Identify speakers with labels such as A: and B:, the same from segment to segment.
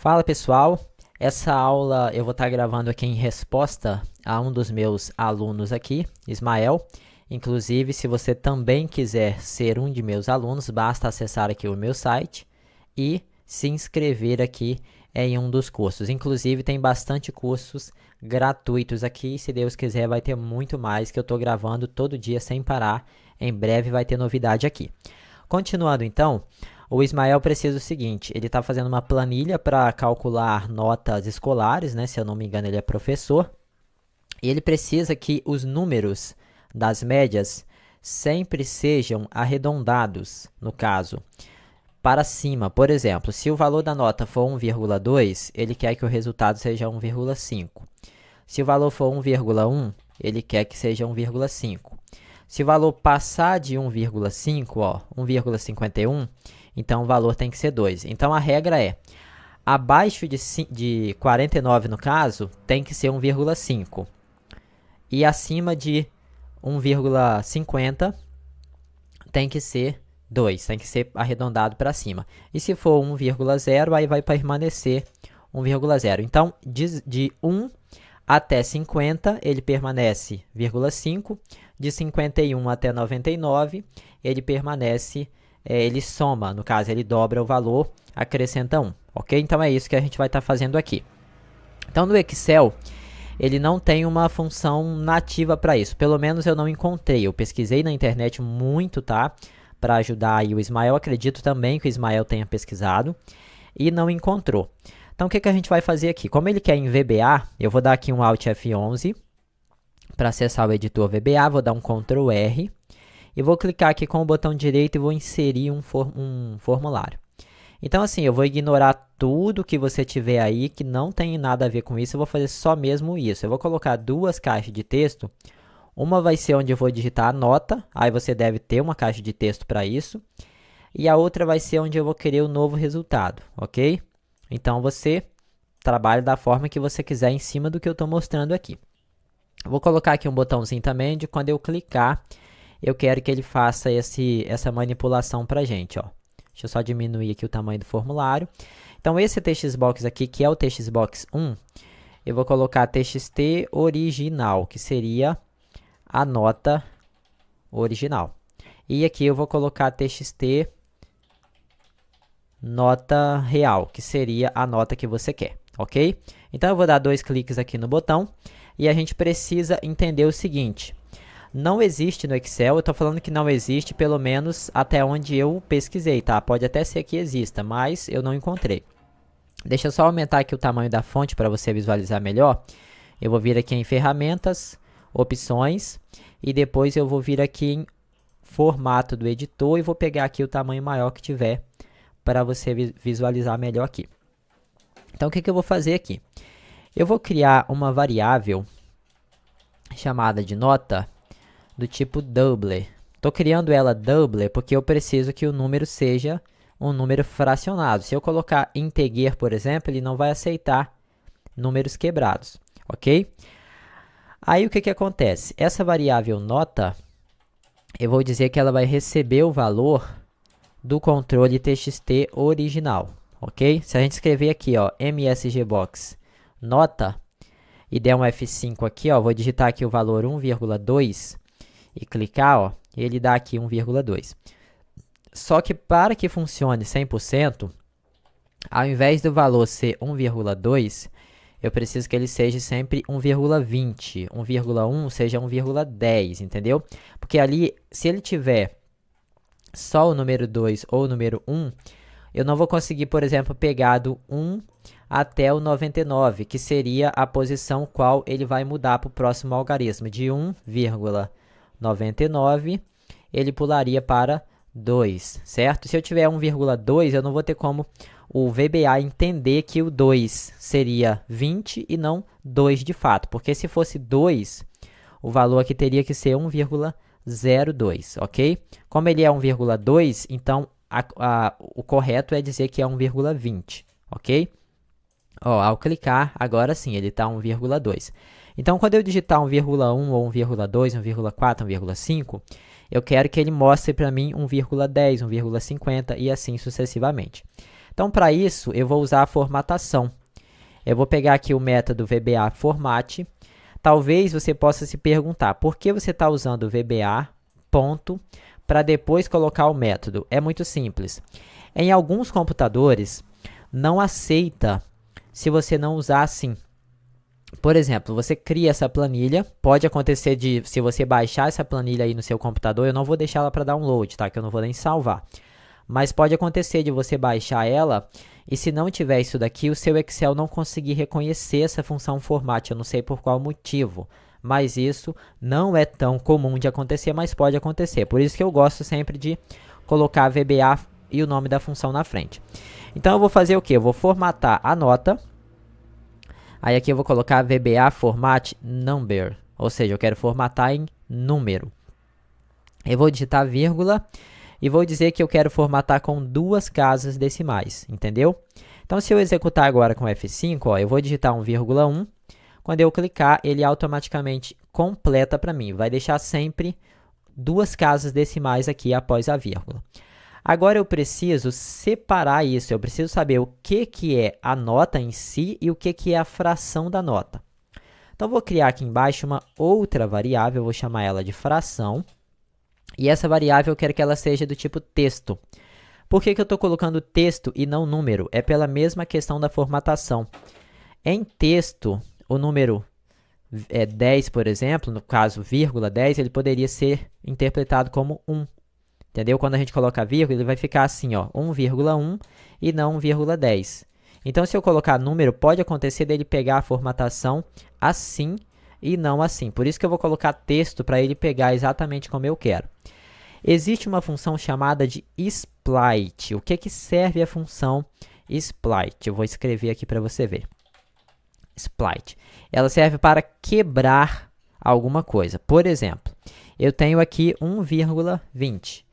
A: Fala pessoal, essa aula eu vou estar gravando aqui em resposta a um dos meus alunos aqui, Ismael. Inclusive, se você também quiser ser um de meus alunos, basta acessar aqui o meu site e se inscrever aqui em um dos cursos. Inclusive, tem bastante cursos gratuitos aqui, se Deus quiser vai ter muito mais que eu estou gravando todo dia sem parar. Em breve vai ter novidade aqui. Continuando então, o Ismael precisa do seguinte, ele está fazendo uma planilha para calcular notas escolares, né? Se eu não me engano, ele é professor. E ele precisa que os números das médias sempre sejam arredondados, no caso, para cima. Por exemplo, se o valor da nota for 1,2, ele quer que o resultado seja 1,5. Se o valor for 1,1, ele quer que seja 1,5. Se o valor passar de 1,5, ó, 1,51, então o valor tem que ser 2. Então a regra é, abaixo de 49 no caso, tem que ser 1,5. E acima de 1,50 tem que ser 2, tem que ser arredondado para cima. E se for 1,0, aí vai permanecer 1,0. Então, de 1 até 50, ele permanece 0,5. De 51 até 99, ele permanece, ele soma, no caso, ele dobra o valor, acrescenta 1. Ok? Então, é isso que a gente vai estar fazendo aqui. Então, no Excel, ele não tem uma função nativa para isso. Pelo menos eu não encontrei. Eu pesquisei na internet muito, tá? Para ajudar aí o Ismael. Acredito também que o Ismael tenha pesquisado e não encontrou. Então, o que a gente vai fazer aqui? Como ele quer em VBA, eu vou dar aqui um Alt F11 para acessar o editor VBA. Vou dar um Ctrl R e vou clicar aqui com o botão direito e vou inserir um formulário. Então, assim, eu vou ignorar tudo que você tiver aí que não tem nada a ver com isso. Eu vou fazer só mesmo isso. Eu vou colocar duas caixas de texto. Uma vai ser onde eu vou digitar a nota. Aí você deve ter uma caixa de texto para isso. E a outra vai ser onde eu vou querer o novo resultado, ok? Então, você trabalha da forma que você quiser em cima do que eu estou mostrando aqui. Vou colocar aqui um botãozinho também de quando eu clicar, eu quero que ele faça essa manipulação para a gente, ó. Deixa eu só diminuir aqui o tamanho do formulário. Então, esse TXBox aqui, que é o TXBox 1, eu vou colocar TXT original, que seria a nota original. E aqui eu vou colocar TXT nota real, que seria a nota que você quer, ok? Então, eu vou dar 2 cliques aqui no botão e a gente precisa entender o seguinte. Não existe no Excel, eu estou falando que não existe, pelo menos até onde eu pesquisei, tá? Pode até ser que exista, mas eu não encontrei. Deixa eu só aumentar aqui o tamanho da fonte para você visualizar melhor. Eu vou vir aqui em ferramentas, opções, e depois eu vou vir aqui em formato do editor e vou pegar aqui o tamanho maior que tiver para você visualizar melhor aqui. Então, o que eu vou fazer aqui? Eu vou criar uma variável chamada de nota do tipo double. Estou criando ela double porque eu preciso que o número seja um número fracionado. Se eu colocar integer, por exemplo, ele não vai aceitar números quebrados, ok? Aí o que acontece? Essa variável nota, eu vou dizer que ela vai receber o valor do controle TXT original, ok? Se a gente escrever aqui, ó, msgbox nota e der um F5 aqui, ó, vou digitar aqui o valor 1,2 e clicar, ó, ele dá aqui 1,2. Só que para que funcione 100%, ao invés do valor ser 1,2, eu preciso que ele seja sempre 1,20, 1,1 seja 1,10, entendeu? Porque ali, se ele tiver só o número 2 ou o número 1, eu não vou conseguir, por exemplo, pegar do 1 até o 99, que seria a posição qual ele vai mudar para o próximo algarismo. De 1,99, ele pularia para 2, certo? Se eu tiver 1,2, eu não vou ter como o VBA entender que o 2 seria 20 e não 2 de fato, porque se fosse 2, o valor aqui teria que ser 1,02, ok? Como ele é 1,2, então o correto é dizer que é 1,20, ok? Ó, ao clicar, agora sim, ele está 1,2. Então, quando eu digitar 1,1 ou 1,2, 1,4, 1,5, eu quero que ele mostre para mim 1,10, 1,50 e assim sucessivamente. Então, para isso, eu vou usar a formatação. Eu vou pegar aqui o método VBA Format. Talvez você possa se perguntar, por que você está usando o VBA, ponto, para depois colocar o método? É muito simples. Em alguns computadores, não aceita se você não usar assim. Por exemplo, você cria essa planilha, pode acontecer de, se você baixar essa planilha aí no seu computador, eu não vou deixar ela para download, tá? Que eu não vou nem salvar. Mas pode acontecer de você baixar ela e se não tiver isso daqui, o seu Excel não conseguir reconhecer essa função format, eu não sei por qual motivo. Mas isso não é tão comum de acontecer, mas pode acontecer. Por isso que eu gosto sempre de colocar VBA e o nome da função na frente. Então eu vou fazer o que? Eu vou formatar a nota. Aí aqui eu vou colocar VBA Format Number, ou seja, eu quero formatar em número. Eu vou digitar vírgula e vou dizer que eu quero formatar com 2 casas decimais, entendeu? Então, se eu executar agora com F5, ó, eu vou digitar 1,1. Quando eu clicar, ele automaticamente completa para mim. Vai deixar sempre 2 casas decimais aqui após a vírgula. Agora eu preciso separar isso, eu preciso saber o que é a nota em si e o que é a fração da nota. Então, eu vou criar aqui embaixo uma outra variável, eu vou chamar ela de fração. E essa variável eu quero que ela seja do tipo texto. Por que eu estou colocando texto e não número? É pela mesma questão da formatação. Em texto, o número 10, por exemplo, no caso, vírgula 10, ele poderia ser interpretado como 1. Entendeu? Quando a gente coloca vírgula, ele vai ficar assim, ó, 1,1 e não 1,10. Então, se eu colocar número, pode acontecer dele pegar a formatação assim e não assim. Por isso que eu vou colocar texto para ele pegar exatamente como eu quero. Existe uma função chamada de split. O que serve a função split? Eu vou escrever aqui para você ver. Split. Ela serve para quebrar alguma coisa. Por exemplo, eu tenho aqui 1,20.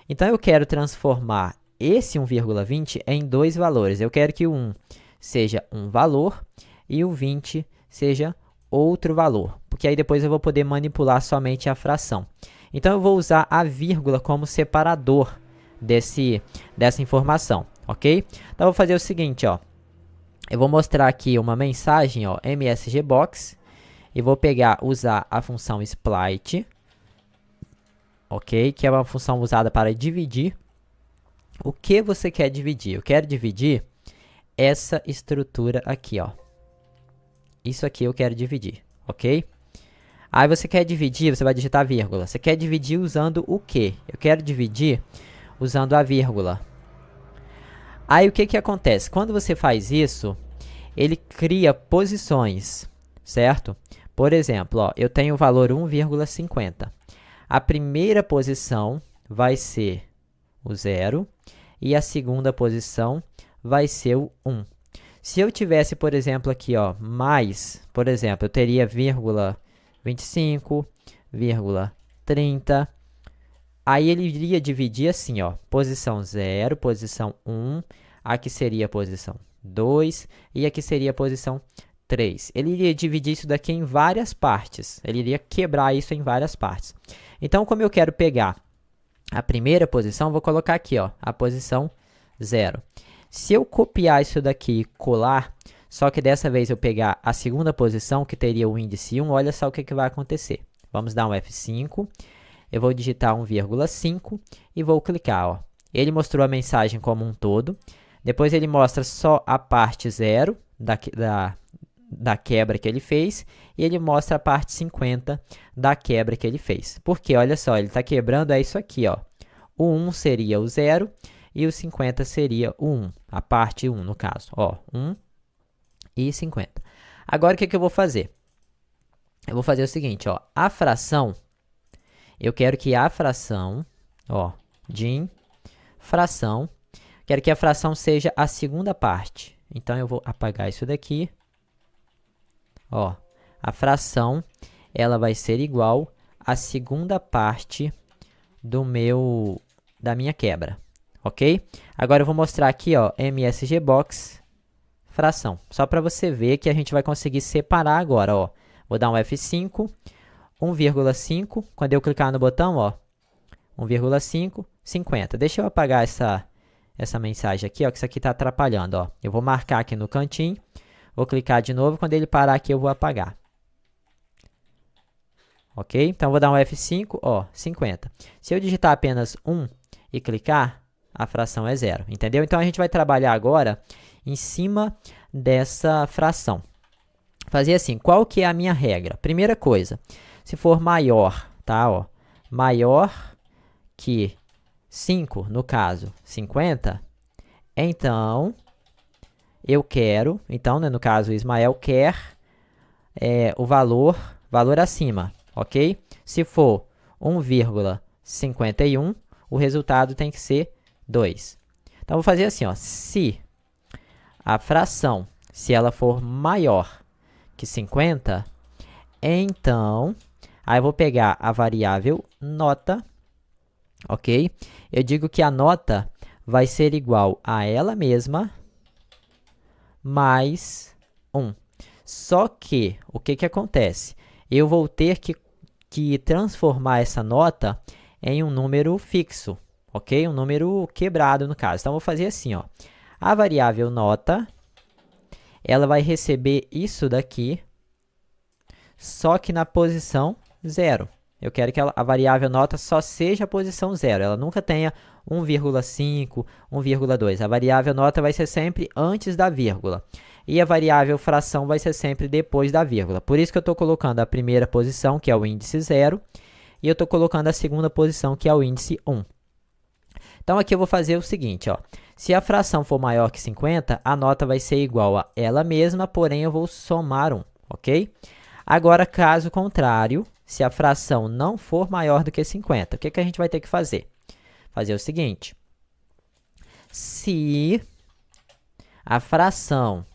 A: Então, eu quero transformar esse 1,20 em 2 valores. Eu quero que o 1 seja um valor e o 20 seja outro valor. Porque aí depois eu vou poder manipular somente a fração. Então, eu vou usar a vírgula como separador dessa informação, ok? Então, eu vou fazer o seguinte, ó. Eu vou mostrar aqui uma mensagem, ó, msgbox. E vou usar a função split. Ok? Que é uma função usada para dividir. O que você quer dividir? Eu quero dividir essa estrutura aqui, ó. Isso aqui eu quero dividir, ok? Aí você quer dividir, você vai digitar vírgula. Você quer dividir usando o quê? Eu quero dividir usando a vírgula. Aí o que acontece? Quando você faz isso, ele cria posições, certo? Por exemplo, ó, eu tenho o valor 1,50. A primeira posição vai ser o 0 e a segunda posição vai ser o 1. Se eu tivesse, por exemplo, aqui, ó, mais, por exemplo, eu teria vírgula 25, vírgula 30. Aí ele iria dividir assim, ó, posição 0, posição 1, aqui seria a posição 2 e aqui seria a posição 3. Ele iria dividir isso daqui em várias partes. Ele iria quebrar isso em várias partes. Então, como eu quero pegar a primeira posição, vou colocar aqui, ó, a posição 0. Se eu copiar isso daqui e colar, só que dessa vez eu pegar a segunda posição, que teria o índice 1, olha só o que vai acontecer. Vamos dar um F5, eu vou digitar 1,5 e vou clicar, ó. Ele mostrou a mensagem como um todo, depois ele mostra só a parte 0 da quebra que ele fez, e ele mostra a parte 50 da quebra que ele fez. Porque, olha só, ele está quebrando, é isso aqui, ó. O 1 seria o 0 e o 50 seria o 1, a parte 1 no caso, ó, 1 e 50. Agora, o que eu vou fazer? Eu vou fazer o seguinte, ó, a fração, eu quero que a fração, ó, fração, quero que a fração seja a segunda parte. Então, eu vou apagar isso daqui. Ó, a fração, ela vai ser igual à segunda parte da minha quebra, ok? Agora eu vou mostrar aqui, ó, msgbox, fração, só para você ver que a gente vai conseguir separar agora, ó. Vou dar um F5, 1,5, quando eu clicar no botão, ó, 1,5, 50. Deixa eu apagar essa mensagem aqui, ó, que isso aqui está atrapalhando, ó. Eu vou marcar aqui no cantinho, vou clicar de novo, quando ele parar aqui eu vou apagar. Ok? Então, eu vou dar um F5, ó, 50. Se eu digitar apenas 1 e clicar, a fração é 0, entendeu? Então, a gente vai trabalhar agora em cima dessa fração. Fazer assim, qual que é a minha regra? Primeira coisa, se for maior, tá, ó, maior que 5, no caso, 50, então, eu quero, então, né, no caso, o Ismael quer o valor acima, ok? Se for 1,51, o resultado tem que ser 2. Então, vou fazer assim, ó, se a fração, se ela for maior que 50, então, aí eu vou pegar a variável nota, ok? Eu digo que a nota vai ser igual a ela mesma mais 1. Só que, o que acontece? Eu vou ter que transformar essa nota em um número fixo, ok? Um número quebrado, no caso. Então, eu vou fazer assim, ó. A variável nota, ela vai receber isso daqui, só que na posição 0. Eu quero que a variável nota só seja a posição 0. Ela nunca tenha 1,5, 1,2. A variável nota vai ser sempre antes da vírgula. E a variável fração vai ser sempre depois da vírgula. Por isso que eu estou colocando a primeira posição, que é o índice 0, e eu estou colocando a segunda posição, que é o índice 1. Então, aqui eu vou fazer o seguinte, ó. Se a fração for maior que 50, a nota vai ser igual a ela mesma, porém eu vou somar 1, ok? Agora, caso contrário, se a fração não for maior do que 50, o que a gente vai ter que fazer? Fazer o seguinte, se a fração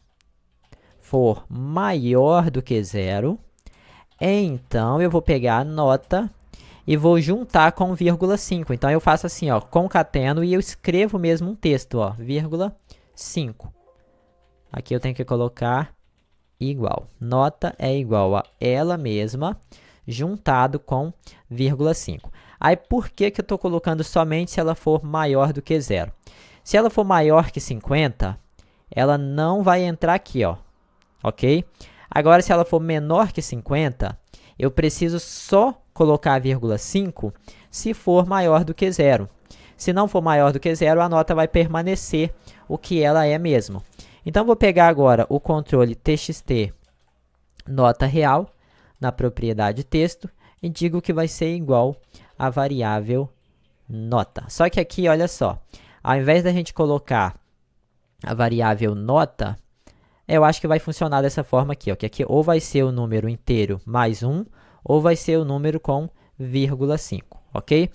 A: for maior do que 0, então eu vou pegar a nota e vou juntar com 0,5. Então, eu faço assim, ó, concateno e eu escrevo mesmo um texto, ó, 0,5. Aqui eu tenho que colocar igual. Nota é igual a ela mesma, juntado com 0,5. Aí, por que eu estou colocando somente se ela for maior do que 0? Se ela for maior que 50, ela não vai entrar aqui, ó, ok? Agora, se ela for menor que 50, eu preciso só colocar 0,5 se for maior do que 0. Se não for maior do que 0, a nota vai permanecer o que ela é mesmo. Então, vou pegar agora o controle txt nota real na propriedade texto e digo que vai ser igual à variável nota. Só que aqui, olha só, ao invés da gente colocar a variável nota, eu acho que vai funcionar dessa forma aqui, ó, que aqui ou vai ser o número inteiro mais 1, ou vai ser o número com 0,5, ok?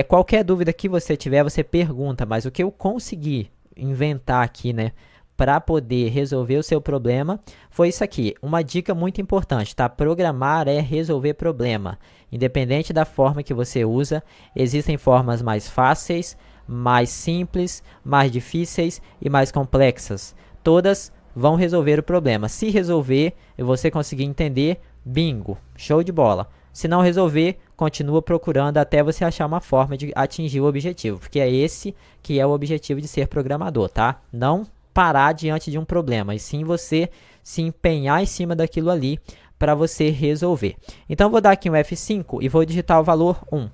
A: Qualquer dúvida que você tiver, você pergunta, mas o que eu consegui inventar aqui, né, para poder resolver o seu problema, foi isso aqui. Uma dica muito importante, tá? Programar é resolver problema. Independente da forma que você usa, existem formas mais fáceis, mais simples, mais difíceis e mais complexas. Todas vão resolver o problema. Se resolver e você conseguir entender, bingo, show de bola. Se não resolver, continua procurando até você achar uma forma de atingir o objetivo, porque é esse que é o objetivo de ser programador, tá? Não parar diante de um problema, e sim você se empenhar em cima daquilo ali para você resolver. Então, vou dar aqui um F5 e vou digitar o valor 1.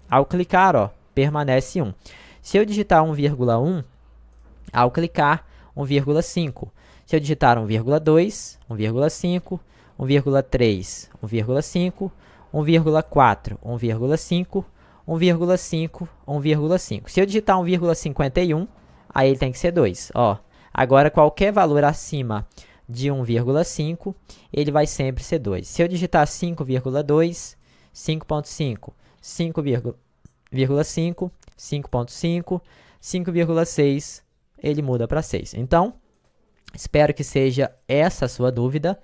A: Ao clicar, ó, permanece 1. Se eu digitar 1,1, ao clicar, 1,5. Se eu digitar 1,2, 1,5, 1,3, 1,5, 1,4, 1,5, 1,5, 1,5. Se eu digitar 1,51, aí ele tem que ser 2, ó. Agora, qualquer valor acima de 1,5, ele vai sempre ser 2. Se eu digitar 5,2, 5,5, 5,5, 5,5, 5,6, ele muda para 6. Então, espero que seja essa a sua dúvida.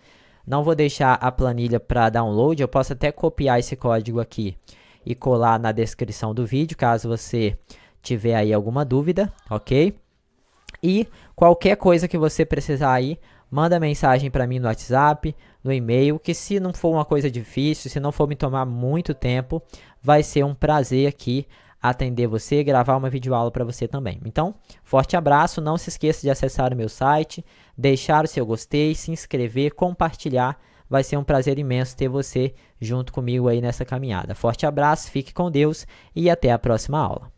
A: Não vou deixar a planilha para download, eu posso até copiar esse código aqui e colar na descrição do vídeo, caso você tiver aí alguma dúvida, ok? E qualquer coisa que você precisar aí, manda mensagem para mim no WhatsApp, no e-mail, que se não for uma coisa difícil, se não for me tomar muito tempo, vai ser um prazer aqui atender você e gravar uma videoaula para você também. Então, forte abraço, não se esqueça de acessar o meu site, deixar o seu gostei, se inscrever, compartilhar. Vai ser um prazer imenso ter você junto comigo aí nessa caminhada. Forte abraço, fique com Deus e até a próxima aula.